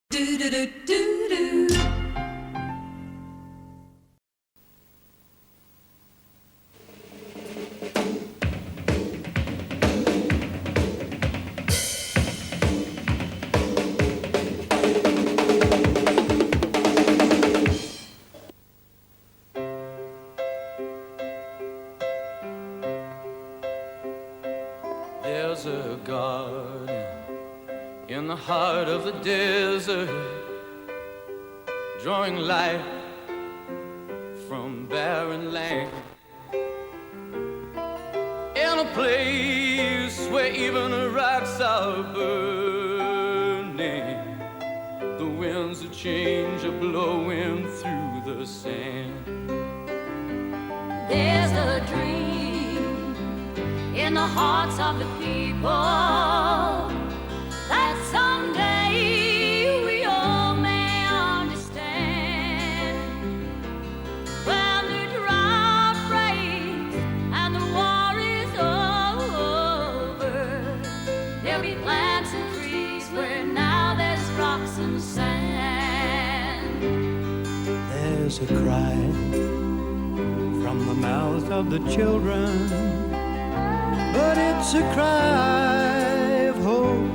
Do do do do do. There's a garden in the heart of the desert, drawing light from barren land, in a place where even the rocks are burning. The winds of change are blowing through the sand. There's a dream in the hearts of the people that someday we all may understand. When the drought breaks and the war is over, there'll be plants and trees where now there's rocks and sand. There's a cry from the mouths of the children, but it's a cry of hope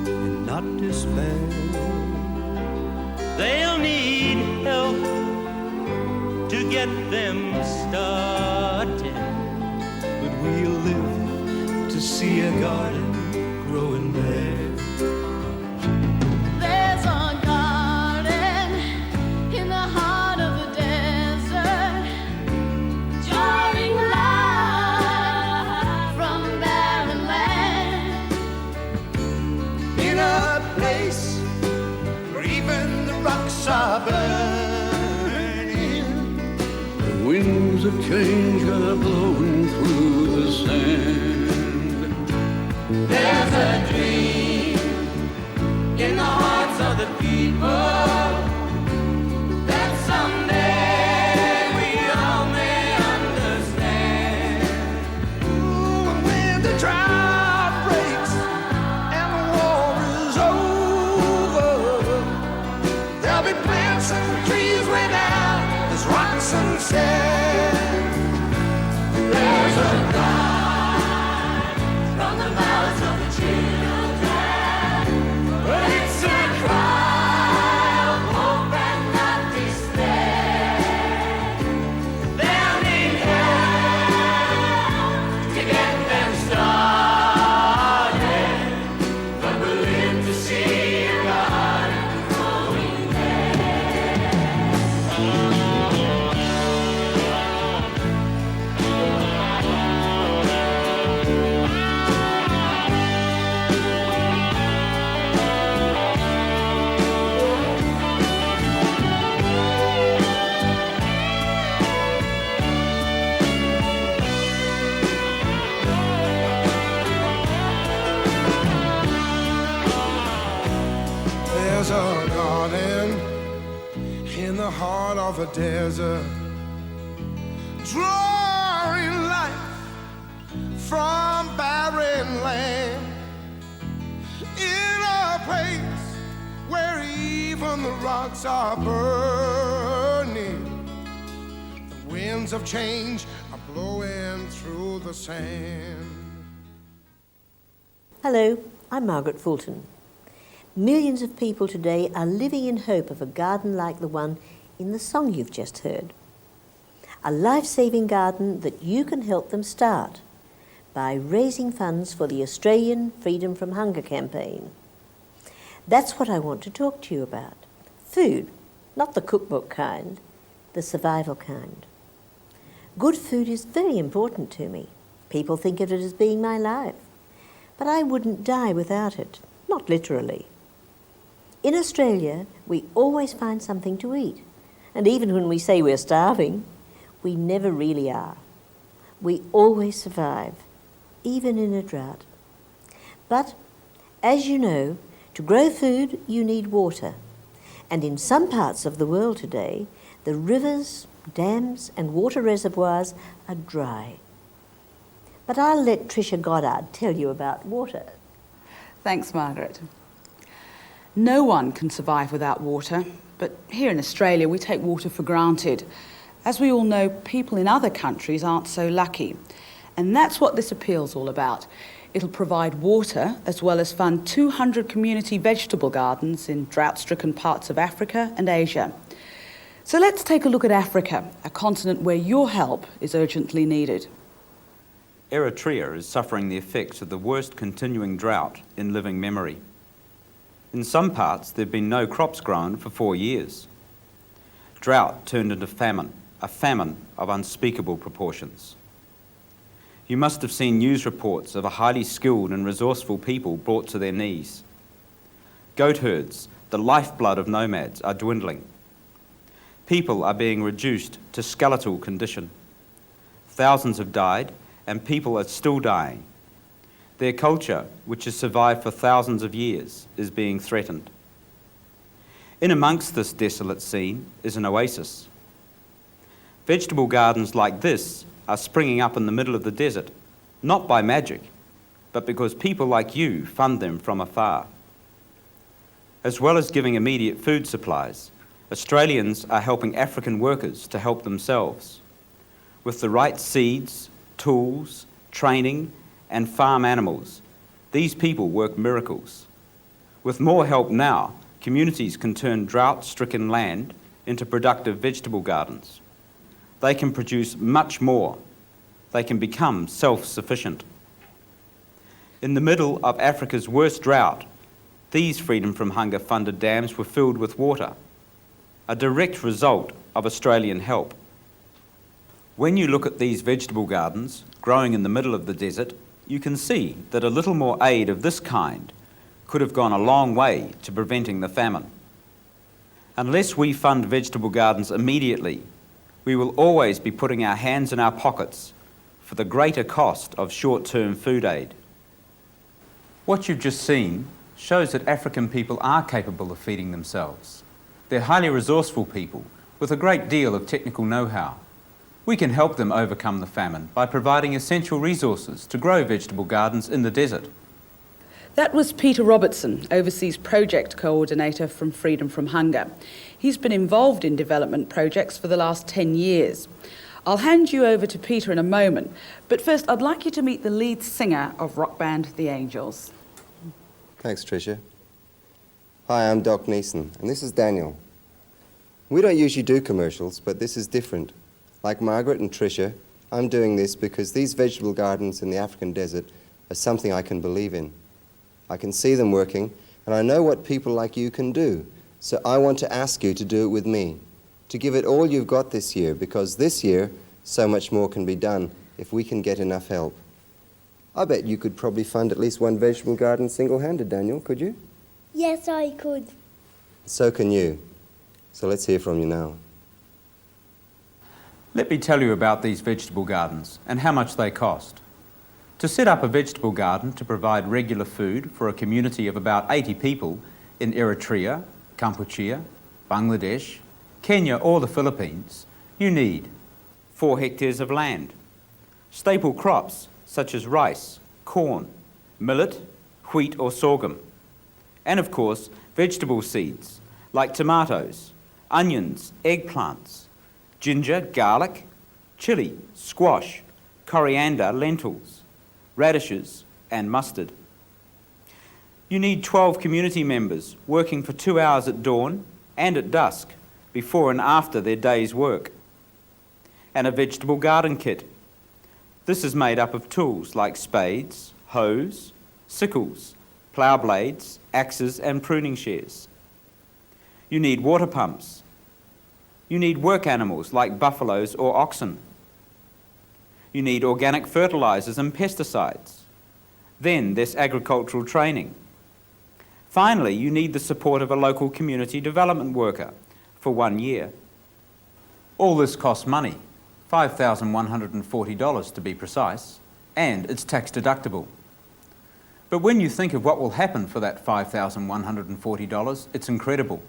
and not despair. They'll need help to get them started, but we'll live to see a garden growing there. There's a garden in the heart of the desert, drawing light from barren land. In a place where even the rocks are burning, The winds of change are blowing through the sand. there's a dream In the hearts of the people that someday we all may understand. Ooh, and when the drought breaks and the war is over, there'll be plants and trees way down as rocks and sand. There's a cry From the mouths of the children, but it's a cry of hope and not despair. they'll need help To get them started, but we'll live to see a garden growing There's a garden in the heart of a desert, drawing life from barren land, in a place where even the rocks are burning. The winds of change are blowing through the sand. Hello, I'm Margaret Fulton. Millions of people today are living in hope of a garden like the one in the song you've just heard. A life-saving garden that you can help them start by raising funds for the Australian Freedom from Hunger campaign. That's what I want to talk to you about. Food, not the cookbook kind, the survival kind. Good food is very important to me. People think of it as being my life. But I wouldn't die without it, not literally. In Australia, we always find something to eat. And even when we say we're starving, we never really are. We always survive, even in a drought. But, as you know, to grow food, you need water. And in some parts of the world today, the rivers, dams, and water reservoirs are dry. But I'll let Trisha Goddard tell you about water. Thanks, Margaret. No one can survive without water, but here in Australia we take water for granted. As we all know, people in other countries aren't so lucky. And that's what this appeal's all about. It'll provide water as well as fund 200 community vegetable gardens in drought-stricken parts of Africa and Asia. So let's take a look at Africa, a continent where your help is urgently needed. Eritrea is suffering the effects of the worst continuing drought in living memory. In some parts, there have been no crops grown for 4 years. Drought turned into famine, a famine of unspeakable proportions. You must have seen news reports of a highly skilled and resourceful people brought to their knees. Goat herds, the lifeblood of nomads, are dwindling. People are being reduced to skeletal condition. Thousands have died, and people are still dying. Their culture, which has survived for thousands of years, is being threatened. In amongst this desolate scene is an oasis. Vegetable gardens like this are springing up in the middle of the desert, not by magic, but because people like you fund them from afar. As well as giving immediate food supplies, Australians are helping African workers to help themselves. With the right seeds, tools, training, and farm animals, these people work miracles. With more help now, communities can turn drought-stricken land into productive vegetable gardens. They can produce much more. They can become self-sufficient. In the middle of Africa's worst drought, these Freedom from Hunger funded dams were filled with water, a direct result of Australian help. When you look at these vegetable gardens growing in the middle of the desert, you can see that a little more aid of this kind could have gone a long way to preventing the famine. Unless we fund vegetable gardens immediately, we will always be putting our hands in our pockets for the greater cost of short-term food aid. What you've just seen shows that African people are capable of feeding themselves. They're highly resourceful people with a great deal of technical know-how. We can help them overcome the famine by providing essential resources to grow vegetable gardens in the desert. That was Peter Robertson, Overseas Project Coordinator from Freedom from Hunger. He's been involved in development projects for the last 10 years. I'll hand you over to Peter in a moment, but first I'd like you to meet the lead singer of rock band The Angels. Thanks, Trisha. Hi, I'm Doc Neeson, and this is Daniel. We don't usually do commercials, but this is different. Like Margaret and Trisha, I'm doing this because these vegetable gardens in the African desert are something I can believe in. I can see them working, and I know what people like you can do. So I want to ask you to do it with me, to give it all you've got this year, because this year, so much more can be done if we can get enough help. I bet you could probably fund at least one vegetable garden single-handed, Daniel, could you? Yes, I could. So can you. So let's hear from you now. Let me tell you about these vegetable gardens and how much they cost. To set up a vegetable garden to provide regular food for a community of about 80 people in Eritrea, Kampuchea, Bangladesh, Kenya or the Philippines, you need 4 hectares of land, staple crops such as rice, corn, millet, wheat or sorghum, and of course vegetable seeds like tomatoes, onions, eggplants, ginger, garlic, chili, squash, coriander, lentils, radishes and mustard. You need 12 community members working for 2 hours at dawn and at dusk before and after their day's work. And a vegetable garden kit. This is made up of tools like spades, hoes, sickles, plough blades, axes and pruning shears. You need water pumps. You need work animals like buffaloes or oxen. You need organic fertilizers and pesticides. Then there's agricultural training. Finally, you need the support of a local community development worker for 1 year. All this costs money, $5,140 to be precise, and it's tax deductible. But when you think of what will happen for that $5,140, it's incredible.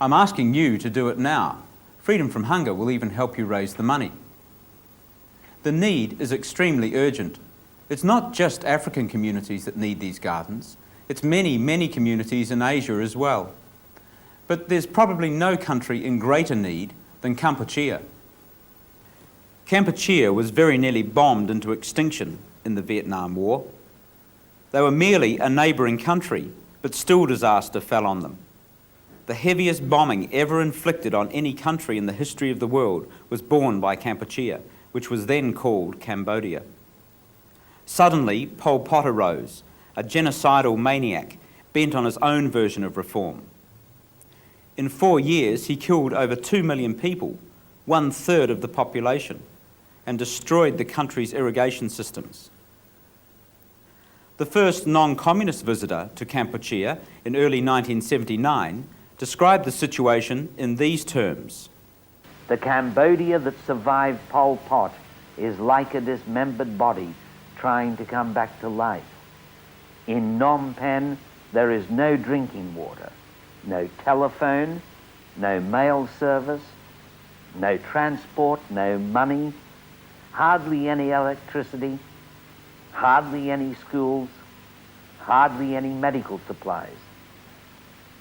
I'm asking you to do it now. Freedom from Hunger will even help you raise the money. The need is extremely urgent. It's not just African communities that need these gardens. It's many, many communities in Asia as well. But there's probably no country in greater need than Kampuchea. Kampuchea was very nearly bombed into extinction in the Vietnam War. They were merely a neighbouring country, but still disaster fell on them. The heaviest bombing ever inflicted on any country in the history of the world was borne by Kampuchea, which was then called Cambodia. Suddenly, Pol Pot arose, a genocidal maniac bent on his own version of reform. In 4 years, he killed over 2 million people, 1/3 of the population, and destroyed the country's irrigation systems. The first non-communist visitor to Kampuchea in early 1979 described the situation in these terms. The Cambodia that survived Pol Pot is like a dismembered body trying to come back to life. In Phnom Penh, there is no drinking water, no telephone, no mail service, no transport, no money, hardly any electricity, hardly any schools, hardly any medical supplies.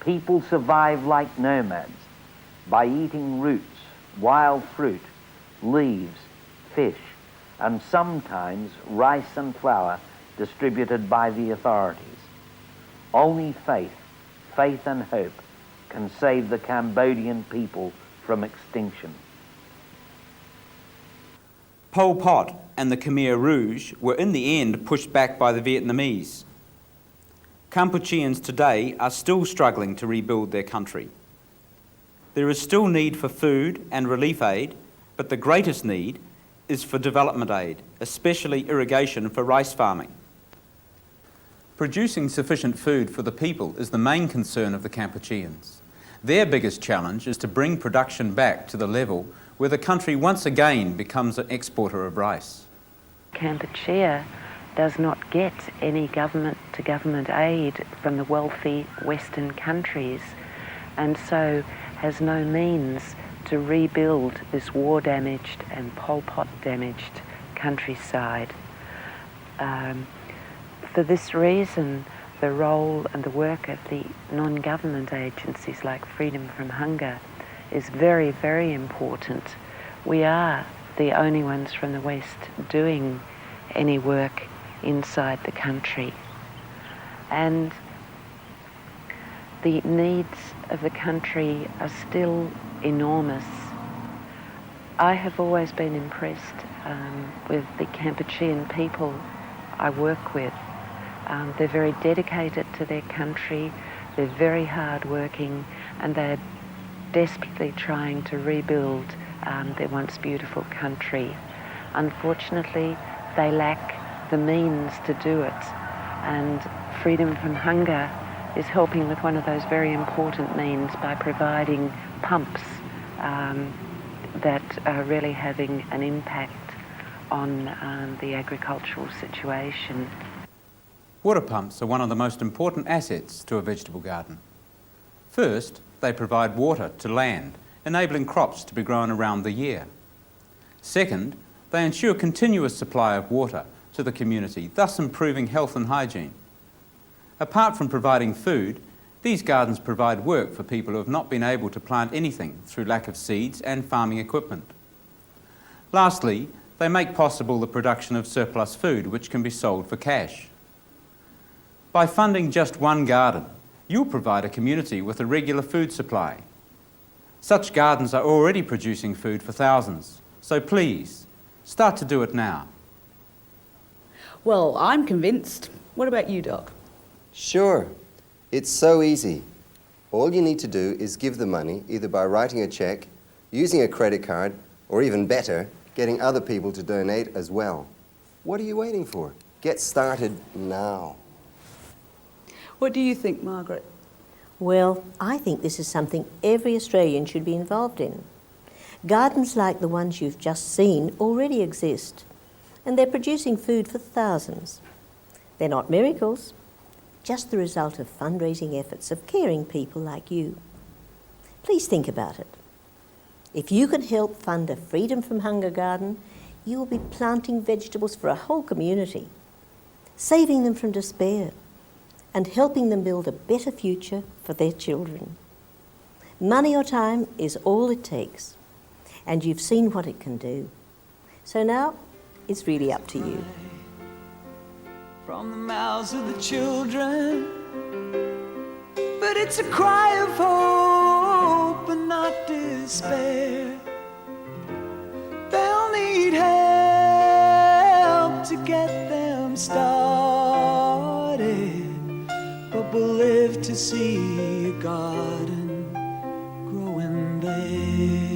People survive like nomads by eating roots, wild fruit, leaves, fish, and sometimes rice and flour distributed by the authorities. Only faith and hope can save the Cambodian people from extinction. Pol Pot and the Khmer Rouge were in the end pushed back by the Vietnamese. Kampucheans today are still struggling to rebuild their country. There is still need for food and relief aid, but the greatest need is for development aid, especially irrigation for rice farming. Producing sufficient food for the people is the main concern of the Kampucheans. Their biggest challenge is to bring production back to the level where the country once again becomes an exporter of rice. Kampuchea does not get any government-to-government aid from the wealthy Western countries, and so has no means to rebuild this war-damaged and Pol Pot-damaged countryside. For this reason, the role and the work of the non-government agencies like Freedom from Hunger is very, very important. We are the only ones from the West doing any work inside the country. And the needs of the country are still enormous. I have always been impressed with the Kampuchean people I work with. They're very dedicated to their country, they're very hard-working, and they're desperately trying to rebuild their once beautiful country. Unfortunately, they lack the means to do it, and Freedom from Hunger is helping with one of those very important means by providing pumps that are really having an impact on the agricultural situation. Water pumps are one of the most important assets to a vegetable garden. First, they provide water to land, enabling crops to be grown around the year. Second, they ensure continuous supply of water to the community, thus improving health and hygiene. Apart from providing food, these gardens provide work for people who have not been able to plant anything through lack of seeds and farming equipment. Lastly, they make possible the production of surplus food, which can be sold for cash. By funding just one garden, you'll provide a community with a regular food supply. Such gardens are already producing food for thousands, so please, start to do it now. Well, I'm convinced. What about you, Doc? Sure. It's so easy. All you need to do is give the money either by writing a check, using a credit card, or even better, getting other people to donate as well. What are you waiting for? Get started now. What do you think, Margaret? Well, I think this is something every Australian should be involved in. Gardens like the ones you've just seen already exist, and they're producing food for thousands. They're not miracles, just the result of fundraising efforts of caring people like you. Please think about it. If you can help fund a Freedom from Hunger garden, you will be planting vegetables for a whole community, saving them from despair, and helping them build a better future for their children. Money or time is all it takes, and you've seen what it can do. So now, it's really up to you. From the mouths of the children, but it's a cry of hope and not despair. They'll need help to get them started, but we'll live to see a garden growing there.